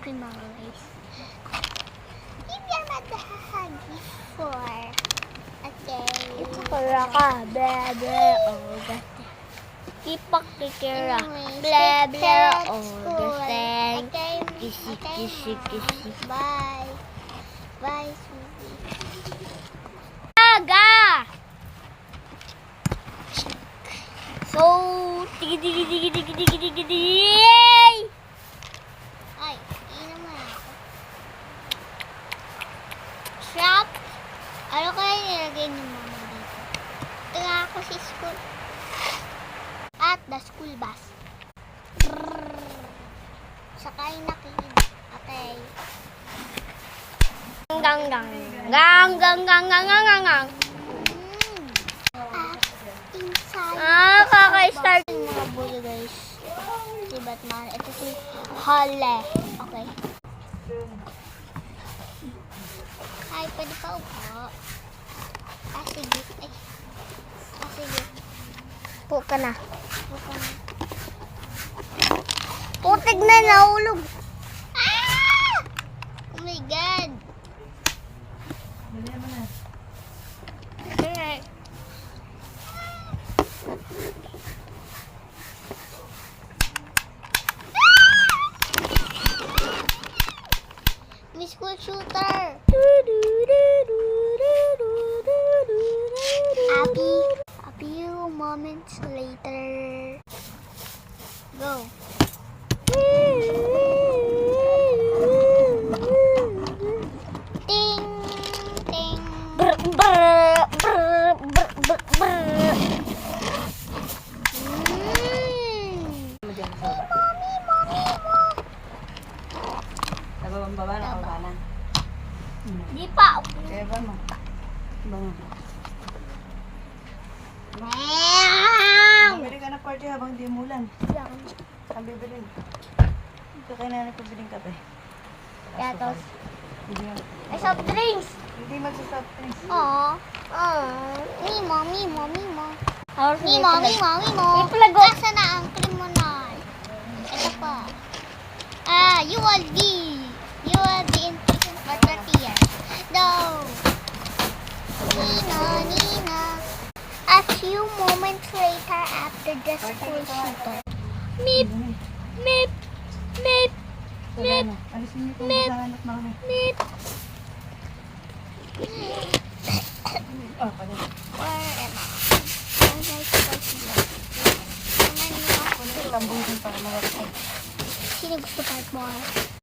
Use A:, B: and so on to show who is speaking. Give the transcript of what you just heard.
A: Okay, mga guys. Give your mother a hug before. Okay.
B: Ito pala ka. Bebe. Oh, gata. Ipak kikira.
A: Anyways,
B: Bebe.
A: take care at
B: Oh,
A: school.
B: gaseng.
A: Okay,
B: Kisi,
A: okay,
B: kisi,
A: Mom.
B: kisi.
A: Bye. Bye, sweetie.
B: Aga! So, tigi.
A: Ay, inom na ako.
B: Shop.
A: Ano kaya nilagay ni Mama dito? Ito nga ako sa school. At the school bus. Sakay na kids. Okay.
B: Gang.
A: Inside.
B: Kaka-start.
A: Yung mga bully guys. Si Batman. Ito si Halle. Okay. Ay, pwede pa upo. Sige. Ay. Sige.
B: Po ka na.
A: Upo na.
B: Putig na nahulog.
A: Ah! Oh my God. Miss School Shooter. A few moments later. Go. Ting, ting.
C: Baba na baba na.
B: Di pa.
C: Kaya ba mo? Bango. Bumili ka na party habang di umulan. Ang bibilin. Ito kaya na nagpabiling kape.
B: Yatos.
C: Hindi,
B: Ay, soft drinks.
C: hindi magsasop drinks.
A: Aw. Mimo.
B: Iplago.
A: Asa na ang cream mo na? Ito pa. You will be in prison for 30 years. No. Nina. A few moments later after the school shooter.
B: Mip.
C: Alisin niyo kung sa anak na kami.
B: Mip.
C: Oh, pwede.
A: Where am I? Where am I supposed to go?
C: Kunin ko lambungin para mawag.
A: Sino gusto part mo?